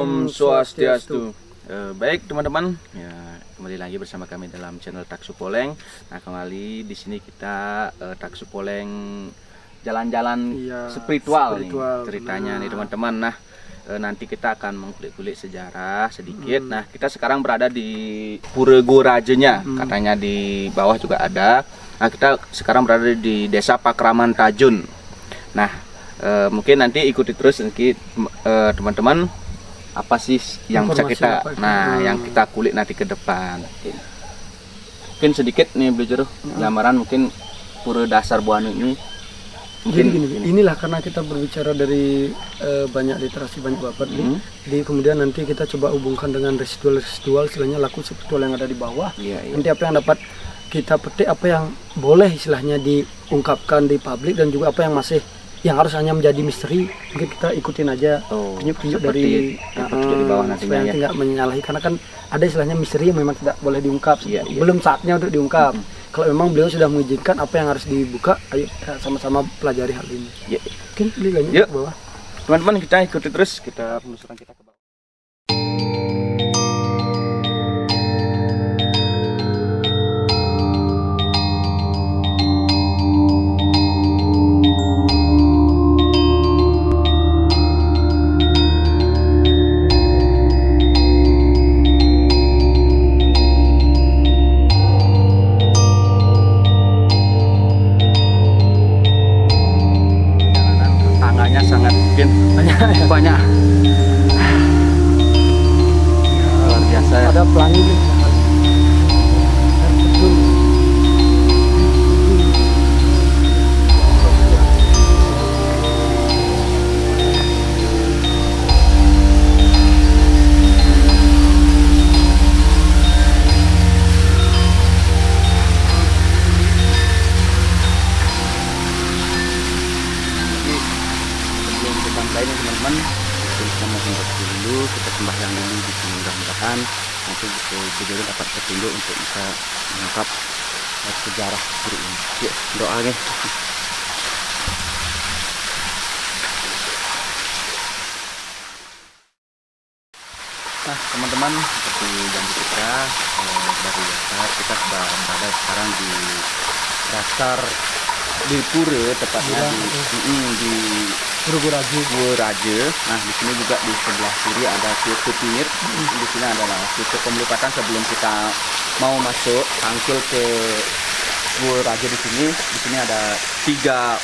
Om Swastiastu. Baik teman-teman, ya kembali lagi bersama kami dalam channel Taksu Poleng. Nah kembali di sini kita Taksu Poleng jalan-jalan spiritual nih ceritanya nih teman-teman. Nah nanti kita akan mengkulik-kulik sejarah sedikit. Nah kita sekarang berada di Pura Gorajenya, katanya di bawah juga ada. Nah kita sekarang berada di Desa Pakraman Tajun. Nah mungkin nanti ikuti terus teman-teman, apa sih yang bisa kita yang kita kulik nanti ke depan. Mungkin sedikit nih belajar gambaran mungkin pura dasar Buanu ini. Gini. Inilah karena kita berbicara dari banyak literasi, banyak babat nih. Jadi kemudian nanti kita coba hubungkan dengan residual istilahnya laku spiritual yang ada di bawah. Nanti apa yang dapat kita petik, apa yang boleh istilahnya diungkapkan di publik, dan juga apa yang masih yang harus hanya menjadi misteri, mungkin kita ikutin aja tunjuk-tunjuk dari bawah nantinya ya. Tidak menyalahi, karena kan ada istilahnya misteri yang memang tidak boleh diungkap, belum saatnya untuk diungkap. Kalau memang beliau sudah mengizinkan apa yang harus dibuka, ayo kita sama-sama pelajari hal ini. Mungkin lanjut ke bawah. Teman-teman, kita ikuti terus kita penelusuran kita ke bawah. Banyak luar biasa ya. Ada pelangi nih. Teman-teman, kita mau dulu, kita sembahyang dulu di sini, mudah-mudahan nanti video dapat petunjuk untuk bisa mengungkap sejarah pura ini. Yuk, doanya. Nah teman-teman, seperti janji kita dari dasar, kita sudah berada sekarang di dasar di pura, tepatnya di Pura Goraja. Nah di sini juga di sebelah kiri ada Tirta Pinggir. Di sini adalah Tirta Pemlipatan. Sebelum kita mau masuk tangkil ke Goraja di sini ada 3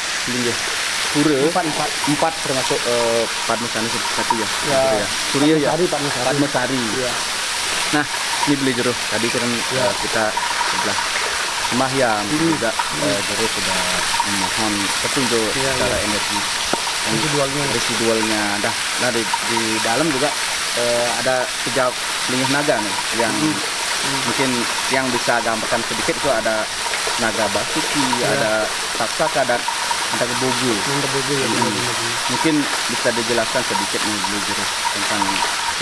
pura, 4 termasuk Padmasari satu ya. Surya ya. Padmasari. Nah ini beli jeruk. Tadi kan kita sebelah sembahyang juga jeruk sudah memohon petunjuk secara energi. Residualnya. Nah di dalam juga ada 3 lingih naga nih, yang mungkin yang bisa gambarkan sedikit itu ada naga basuki, ada taksaka, dan ada kebogul. Mungkin bisa dijelaskan sedikit nih beliau tentang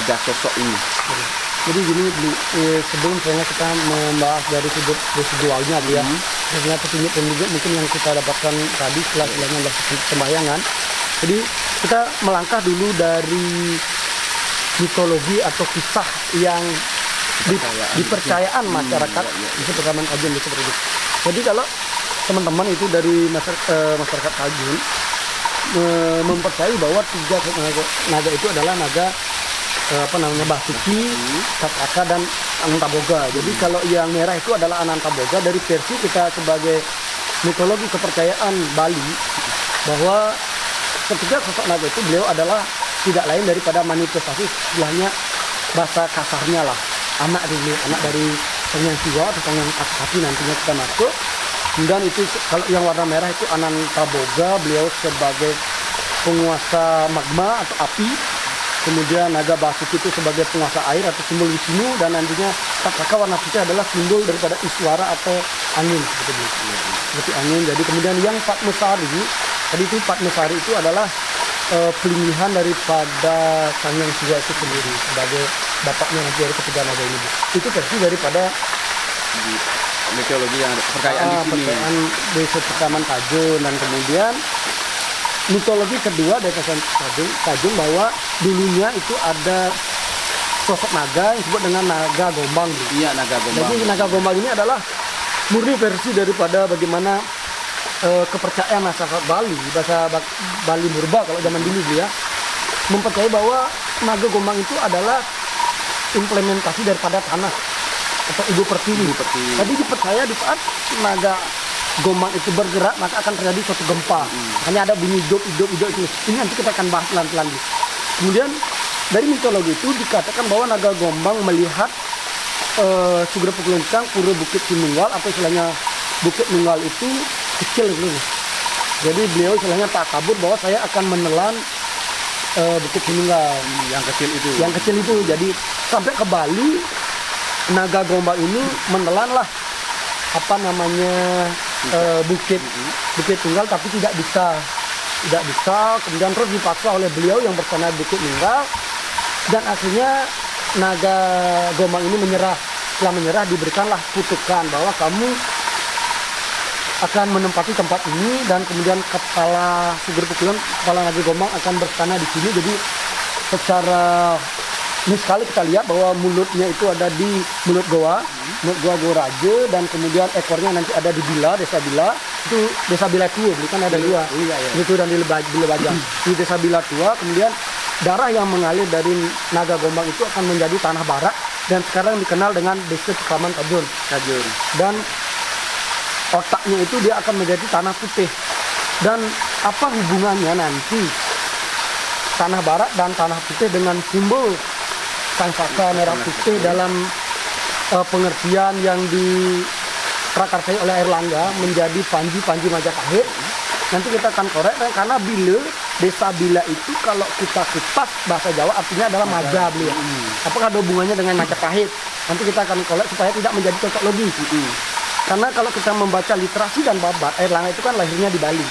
3 sosok ini. Jadi gini, sebelum kita membahas dari sudut residualnya dia, sebenarnya petunjuk mungkin yang kita dapatkan tadi setelah adalah pembahyangan. Jadi kita melangkah dulu dari mitologi atau kisah yang dipercayaan masyarakat di Pakraman Tajun seperti itu. Jadi kalau teman-teman itu dari masyarakat Tajun mempercayai bahwa 3 naga itu adalah naga Basuki, Taksaka, dan Anantaboga. Jadi kalau yang merah itu adalah Anantaboga. Dari versi kita sebagai mitologi kepercayaan Bali, bahwa ketiga sosok naga itu beliau adalah tidak lain daripada manifestasi, istilahnya bahasa kasarnya lah, anak dari Sang Siwa atau Sang Asati. Nantinya kita masuk. Kemudian itu kalau yang warna merah itu Anantaboga, beliau sebagai penguasa magma atau api. Kemudian naga Basuki itu sebagai penguasa air atau simbol Wisnu, dan nantinya Taksaka warna putih adalah simbol daripada iswara atau angin seperti angin. Jadi kemudian yang Padmasari, tadi itu Padmasari itu adalah pelinggihan daripada Sang Hyang Siwa itu sendiri sebagai bapaknya nanti dari ketiga naga ini. Itu versi daripada mitologi yang ada kepercayaan di sini. Percayaan Desa Pakraman Tajun. Dan kemudian mitologi kedua dari Tajung bahwa dulunya itu ada sosok naga yang disebut dengan naga gombang. Iya, naga gombang. Jadi naga gombang ini adalah murni versi daripada bagaimana kepercayaan masyarakat Bali, bahasa Bali Murba kalau zaman dulu ya, mempercayai bahwa naga gombang itu adalah implementasi daripada tanah atau ibu pertiwi. Jadi dipercaya di saat naga gombang itu bergerak maka akan terjadi suatu gempa. Hanya ada bunyi hidup itu. Ini nanti kita akan bahas pelan-pelan. Kemudian dari mitologi itu dikatakan bahwa naga gombang melihat Sugro Pekuloncang pura Bukit Sinunggal atau istilahnya Bukit Nunggal itu kecil gitu. Jadi beliau istilahnya tak kabur bahwa saya akan menelan Bukit Sinunggal yang kecil itu. Yang kecil itu. Jadi sampai ke Bali naga gombang ini menelanlah apa namanya bukit Tunggal, tapi tidak bisa. Kemudian terus dipaksa oleh beliau yang bersama Bukit Nunggal, dan akhirnya naga gombang ini menyerah. Setelah menyerah diberikanlah kutukan bahwa kamu akan menempati tempat ini, dan kemudian kepala Sugro Pekuloncang, kepala naga gombang akan berstana di sini. Jadi secara ini sekali kita lihat bahwa mulutnya itu ada di mulut goa Raja, dan kemudian ekornya nanti ada di Bila, desa Bila. Itu desa Bila Tua, kan ada dua. Itu dan di Bila Bajang. Di desa Bila Tua, kemudian darah yang mengalir dari naga gombang itu akan menjadi tanah barak, dan sekarang dikenal dengan desa Pekraman Tajun. Dan otaknya itu dia akan menjadi tanah putih. Dan apa hubungannya nanti tanah barak dan tanah putih dengan simbol Sangsaka merah putih dalam pengertian yang diprakarsai oleh Airlangga menjadi Panji Majapahit? Nanti kita akan korek, karena desa Bila itu kalau kita kupas bahasa Jawa artinya adalah Maja beliau. Apakah ada hubungannya dengan Majapahit? Nanti kita akan korek supaya tidak menjadi cocok logis. Karena kalau kita membaca literasi dan babat, Airlangga itu kan lahirnya di Bali.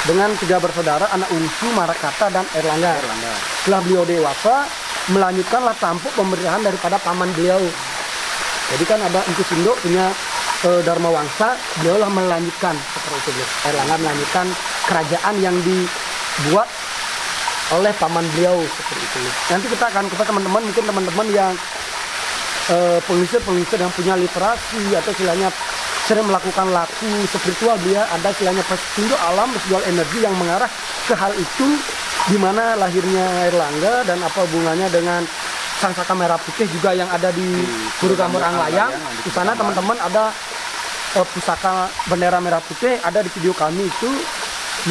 Dengan 3 bersaudara, anak Ungsu, Marakata, dan Airlangga. Setelah beliau dewasa, melanjutkanlah tampuk pemerintahan daripada paman beliau. Jadi kan ada Engku Sindok punya Dharma Wangsa, beliau lah melanjutkan seperti itu. Airlangga melanjutkan kerajaan yang dibuat oleh paman beliau seperti itu. Nanti kita akan teman-teman, mungkin teman-teman yang pengisir yang punya literasi atau istilahnya sering melakukan laku spiritual, dia ada istilahnya petunjuk alam, residual energi yang mengarah ke hal itu, di mana lahirnya Airlangga dan apa hubungannya dengan Sangsaka merah putih juga yang ada di Guru Gambar Anglayang. Di sana teman-teman ada pusaka bendera merah putih, ada di video kami itu,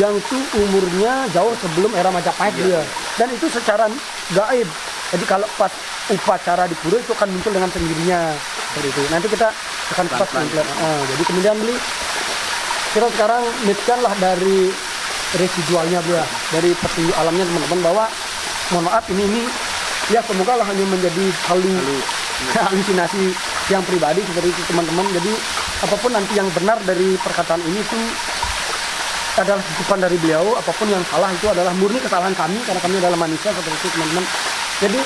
yang itu umurnya jauh sebelum era Majapahit dia. Dan itu secara gaib. Jadi kalau pas upacara di pura itu akan muncul dengan sendirinya seperti itu. Nanti kita akan kupas komplit. Jadi kemudian kita sekarang mitkanlah dari residualnya dia, dari petunjuk alamnya teman-teman, bahwa mohon maaf ini ya semoga lah hanya menjadi halusinasi yang pribadi seperti itu teman-teman. Jadi apapun nanti yang benar dari perkataan ini itu adalah titipan dari beliau, apapun yang salah itu adalah murni kesalahan kami karena kami adalah manusia seperti itu teman-teman. Jadi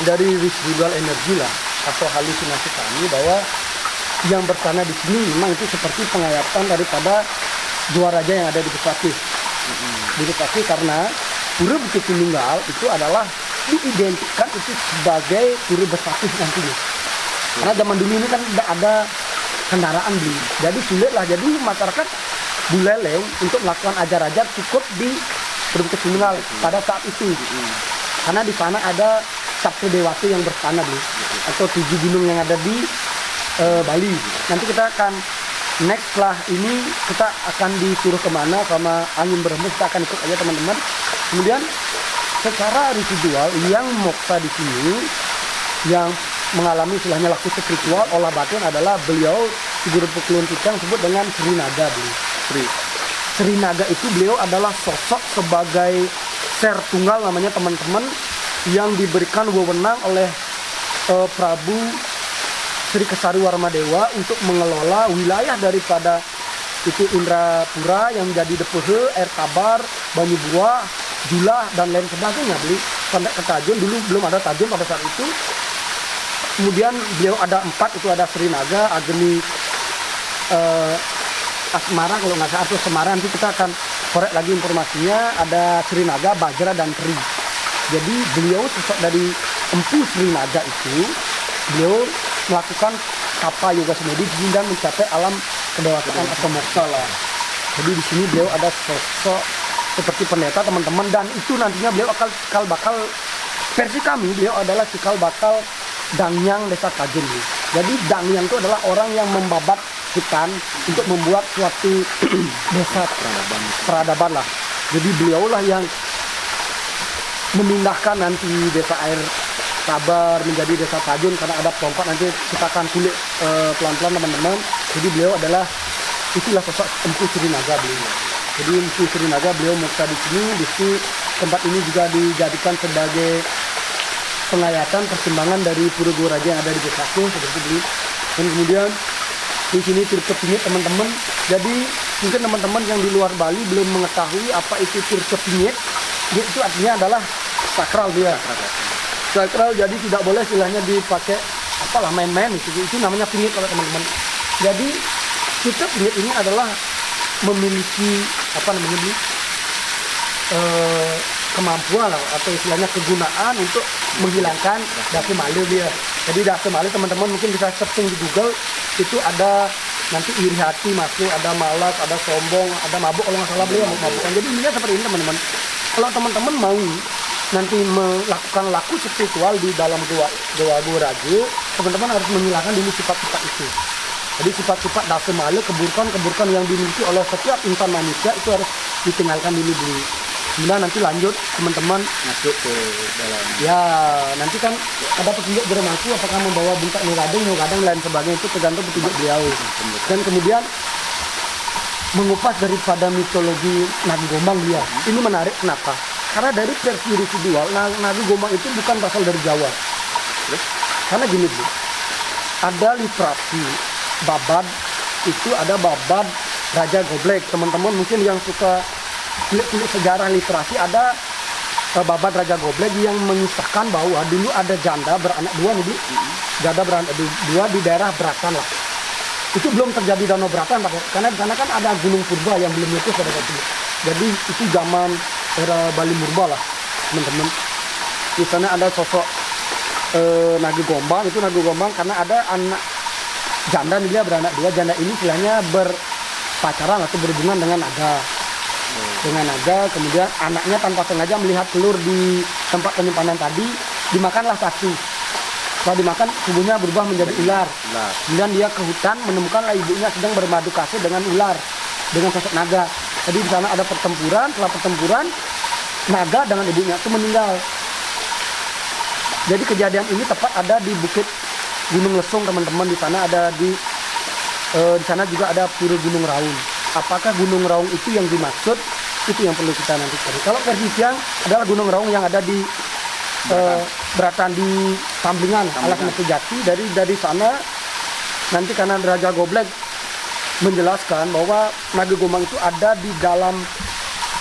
dari residual energi lah atau halusinasi kami bahwa yang bersana di sini memang itu seperti pengayatan daripada dua raja yang ada di Besakih. Di Besakih karena pura Bukit Sinunggal itu adalah diidentikan itu sebagai pura Besakih nantinya. Karena zaman dulu ini kan tidak ada kendaraan beli, jadi sulit lah. Jadi masyarakat Buleleng untuk melakukan ajar-ajar cukup di pura Bukit Sinunggal pada saat itu. Karena di sana ada Sabtu Dewata yang bersana beli, atau 7 gunung yang ada di Bali. Nanti kita akan next setelah ini kita akan disuruh kemana sama angin berhembus, kita akan ikut aja teman-teman. Kemudian secara residual yang moksa di sini yang mengalami istilahnya laku spiritual olah batin adalah beliau Sugro Pekuloncang sebut dengan Sri Naga beliau. Sri Naga itu beliau adalah sosok sebagai ser tunggal namanya teman-teman, yang diberikan wewenang oleh Prabu Sri Kesari Warmadewa untuk mengelola wilayah daripada itu Indrapura yang menjadi Depehe, Air Kabar, Banyubuah, Julah dan lain sebagainya. Beli sampai ke Tajun, dulu belum ada Tajun pada saat itu. Kemudian beliau ada 4, itu ada Sri Naga, Agni, Asmara kalau nggak salah, atau Semara. Nanti kita akan korek lagi informasinya, ada Srinaga, Bajra, dan Tri. Jadi beliau sosok dari Empu Srinaga itu, beliau melakukan tapa yoga semedi dan mencapai alam kedewasaan atau moksha lah. Jadi di sini beliau ada sosok seperti pendeta teman-teman, dan itu nantinya beliau akan cikal bakal, versi kami beliau adalah cikal bakal Dangyang Desa Kajun. Jadi Dangyang itu adalah orang yang membabat hutan untuk membuat suatu desa peradaban lah. Jadi beliaulah yang memindahkan nanti desa air Sabar menjadi desa Kajun, karena ada pelompat nanti kita akan kulik pelan-pelan teman-teman. Jadi beliau adalah, itulah sosok Empu Srinaga beliau. Jadi Empu Srinaga beliau moksha di sini. Di sini tempat ini juga dijadikan sebagai pengayatan persimbangan dari Pura Goraja yang ada di Besakeh seperti ini. Dan kemudian di sini Tirta Pingit teman-teman. Jadi mungkin teman-teman yang di luar Bali belum mengetahui apa itu Tirta Pingit. Dia itu artinya adalah sakral dia. Sakral, jadi tidak boleh istilahnya dipakai apalah main-main itu namanya pingit kalau teman-teman. Jadi Tirta Pingit ini adalah memiliki apa namanya kemampuan atau istilahnya kegunaan untuk menghilangkan dasi malu dia. Jadi dasi malu teman-teman mungkin bisa searching di Google, itu ada nanti iri hati masuk, ada malas, ada sombong, ada mabuk kalau nggak salah beliau mabukan. Jadi intinya seperti ini teman-teman. Kalau teman-teman mau nanti melakukan laku spiritual di dalam Goa Goraja, teman-teman harus menghilangkan dulu sifat-sifat itu. Jadi sifat-sifat dasi malu, keburukan yang dimiliki oleh setiap insan manusia itu harus ditinggalkan dulu. Kemudian nanti lanjut teman-teman masuk ke dalam. Ya, nanti kan ada petunjuk bermangku apakah membawa buntut nugadang lain sebagainya, itu tergantung petunjuk beliau. Dan kemudian mengupas daripada mitologi Naga Gombang dia. Ini menarik kenapa? Karena dari versi residual Naga Gombang itu bukan berasal dari Jawa. Karena gini Bu, ada literasi babad, itu ada babad Raja Goblek. Teman-teman mungkin yang suka kulit sejarah literasi, ada babad Raja Goblek yang mengisahkan bahwa dulu ada janda beranak dua nih Bu. Janda beranak dua di daerah Beratan lah. Itu belum terjadi Danau Beratan karena di sana kan ada Gunung Purba yang belum meletus pada waktu itu. Jadi itu zaman era Bali Murba lah teman-teman. Di sana ada sosok Naga Gombang, itu Naga Gombang karena ada anak janda nih, dia beranak dua. Janda ini istilahnya berpacaran atau berhubungan dengan naga. Kemudian anaknya tanpa sengaja melihat telur di tempat penyimpanan tadi, dimakanlah satu. Setelah dimakan, tubuhnya berubah menjadi ular. Kemudian dia ke hutan, menemukanlah ibunya sedang bermadu kasih dengan ular, dengan sosok naga. Jadi di sana ada pertempuran. Setelah pertempuran, naga dengan ibunya itu meninggal. Jadi kejadian ini tepat ada di Bukit Gunung Lesung teman-teman. Di sana ada di sana juga ada Pura Gunung Raung. Apakah Gunung Raung itu yang dimaksud? Itu yang perlu kita nanti cari. Kalau versi siang adalah Gunung Raung yang ada di Beratan di Tamblingan, Alas Metujati. Dari sana nanti karena Raja Goblek menjelaskan bahwa Naga Gombang itu ada di dalam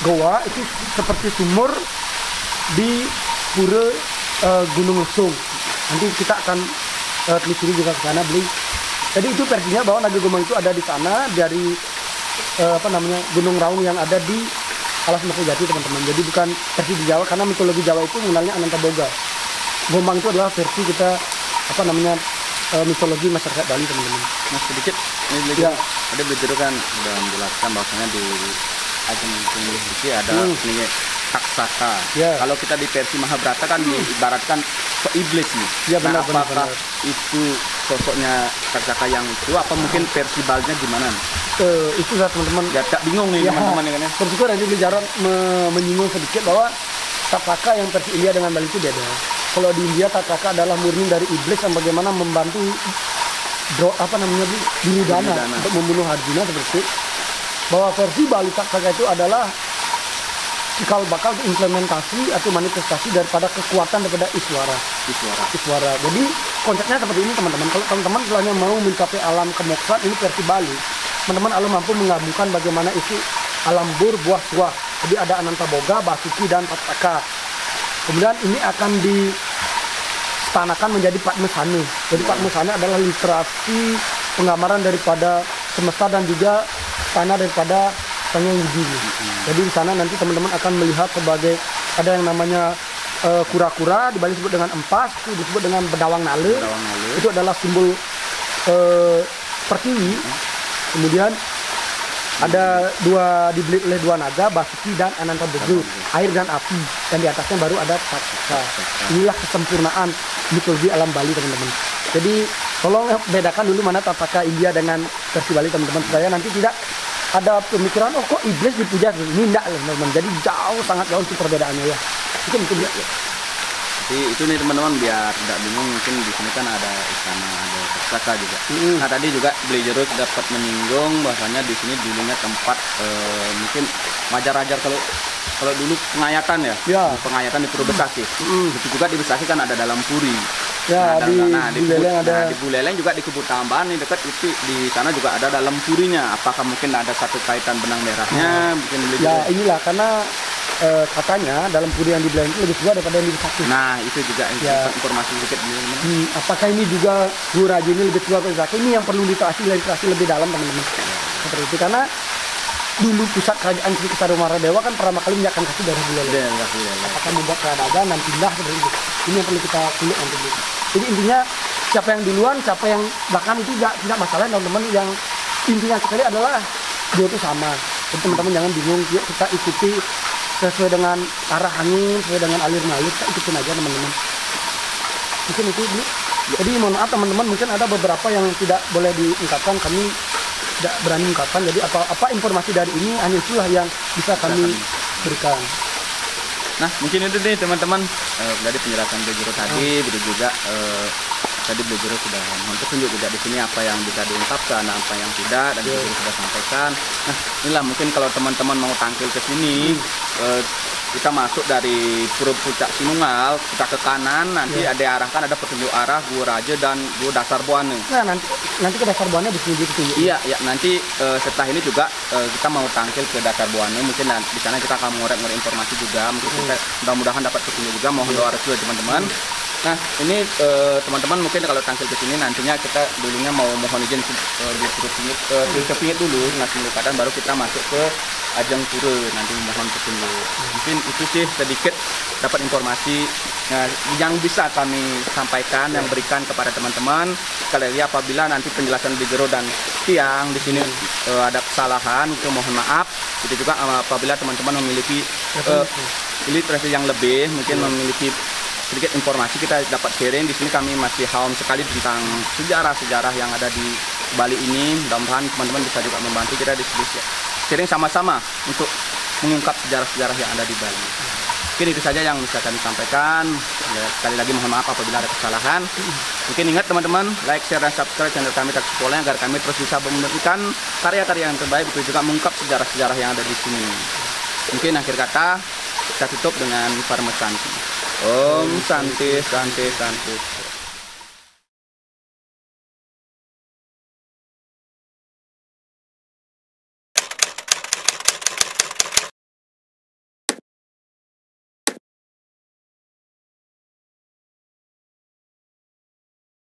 goa, itu seperti sumur di Pura Gunung Lesung. Nanti kita akan telusuri juga ke sana beli. Jadi itu versinya bahwa Naga Gombang itu ada di sana dari Gunung Raung yang ada di Alas Metujati teman-teman. Jadi bukan versi di Jawa, karena mitologi Jawa itu mengenalnya Anantaboga. Gombang itu adalah versi kita mitologi masyarakat Bali teman-teman. Mas sedikit ini ya. Ada belajar kan sudah menjelaskan bahwasanya di ajang ini ada ini Taksaka. Ya. Kalau kita di versi Mahabharata kan diibaratkan iblis nih. Ya, benar, apakah itu sosoknya Taksaka yang itu, apa mungkin versi Balinya gimana? Itu lah teman-teman. Ya tak bingung nih teman-teman ya kan. Bersyukur nanti Blijaran menyinggung sedikit bahwa Taksaka yang versi India dengan Bali itu beda. Kalau di India Taksaka adalah murni dari iblis yang bagaimana membantu Duryodhana untuk membunuh Arjuna seperti. Bahwa versi Bali Taksaka itu adalah cikal bakal implementasi atau manifestasi daripada kekuatan daripada Iswara. Jadi konsepnya seperti ini teman-teman. Kalau teman-teman istilahnya mau mencapai alam kemoksaan, ini versi Bali. Teman-teman Allah mampu menggabungkan bagaimana isi alam bur buah suah. Jadi ada Anantaboga, Basuki, dan Taksaka. Kemudian ini akan distanakan menjadi Padmasana. Jadi Padmasana adalah literasi penggambaran daripada semesta dan juga tanah daripada Cangeng Biji. Jadi di sana nanti teman-teman akan melihat sebagai ada yang namanya kura-kura, di Bali disebut dengan empas, itu disebut dengan bedawang nale. Itu adalah simbol pertiwi. Kemudian ada dibeli oleh dua naga, Basuki dan Ananta Bogo, air dan api, dan di atasnya baru ada Taksaka. Inilah kesempurnaan mitologi alam Bali, teman-teman. Jadi tolong bedakan dulu mana Taksaka India dengan versi Bali, teman-teman, supaya nanti tidak ada pemikiran oh kok iblis dipuja. Ini enggak, teman-teman. Jadi sangat jauh itu perbedaannya ya. Mungkin ya. Jadi itu nih teman-teman, biar tidak bingung, mungkin di sini kan ada istana, ada Taksaka juga. Nah tadi juga Blejero dapat menyinggung bahwasanya di sini dulunya tempat mungkin wajar-wajar kalau dulu pengayatan ya. Pengayatan di Pura Besaki. Itu juga di Besaki kan ada dalam puri. Ya, di Buleleng ada. Di Buleleng juga di Kebun Tambahan nih dekat itu, di sana juga ada dalam purinya. Apakah mungkin ada satu kaitan benang merahnya? Mungkin ya inilah karena katanya dalam puri yang di Buleleng itu lebih tua daripada yang di Besaki. Nah itu juga informasi sedikit. Apakah ini juga Gua Raja ini lebih tua dari Besaki? Ini yang perlu diteliti lebih dalam, teman-teman. Seperti itu, karena dulu pusat kerajaan Sri Kesarumaradewa kan pertama kali menyiapkan kaki dari Buleleng. Apakah membuat kerajaan dan pindah seperti itu? Ini yang perlu kita kulik nanti. Jadi intinya siapa yang duluan, siapa yang belakang itu tidak masalah, teman-teman. Yang intinya sekali adalah dua itu sama. Jadi teman-teman jangan bingung, yuk kita ikuti sesuai dengan arah angin, sesuai dengan alir mengalir, kita ikutin aja, teman-teman. Mungkin itu dulu. Jadi mohon maaf teman-teman, mungkin ada beberapa yang tidak boleh diungkapkan, kami tidak berani ungkapkan. Jadi apa informasi dari ini hanya itulah yang bisa kami berikan. Nah mungkin itu deh teman-teman, dari penjelasan Blejero tadi, juga tadi Blejero sudah mohon petunjuk juga di sini apa yang bisa diungkapkan, apa yang tidak, dan Blejero sudah sampaikan. Nah inilah mungkin kalau teman-teman mau tampil ke sini, kita masuk dari Pura Puncak Sinungal, kita ke kanan, nanti ada arahkan, ada petunjuk arah Gua Raja dan Gua Dasar Buane. Nah nanti ke Dasar Buane di sini ditunjuk. Iya, nanti setelah ini juga kita mau tampil ke Dasar Buane, mungkin di sana kita akan ngorek informasi juga, mungkin kita mudah-mudahan dapat petunjuk juga, mohon doa restu teman-teman. Nah ini teman-teman mungkin kalau tampil ke sini nantinya kita dulunya mau mohon izin di kepingit dulu, ngasih keadaan baru kita masuk ke ajang pura, nanti mohon petunjuk. Mungkin itu sih sedikit dapat informasi yang bisa kami sampaikan, yang berikan kepada teman-teman. Sekali lagi apabila nanti penjelasan Blejero dan Tiang di sini ada kesalahan, itu mohon maaf. Itu juga apabila teman-teman memiliki literasi yang lebih, mungkin memiliki sedikit informasi kita dapat sharing di sini. Kami masih haum sekali tentang sejarah-sejarah yang ada di Bali ini. Mudah-mudahan teman-teman bisa juga membantu kita di sini sharing sama-sama untuk mengungkap sejarah-sejarah yang ada di Bali. Mungkin itu saja yang bisa kami sampaikan. Sekali lagi mohon maaf apabila ada kesalahan. Mungkin ingat teman-teman, like, share, dan subscribe channel kami Taksu Poleng agar kami terus bisa memberikan karya-karya yang terbaik, itu juga mengungkap sejarah-sejarah yang ada di sini. Mungkin akhir kata kita tutup dengan Parmesan. Om Santi Santi Santi.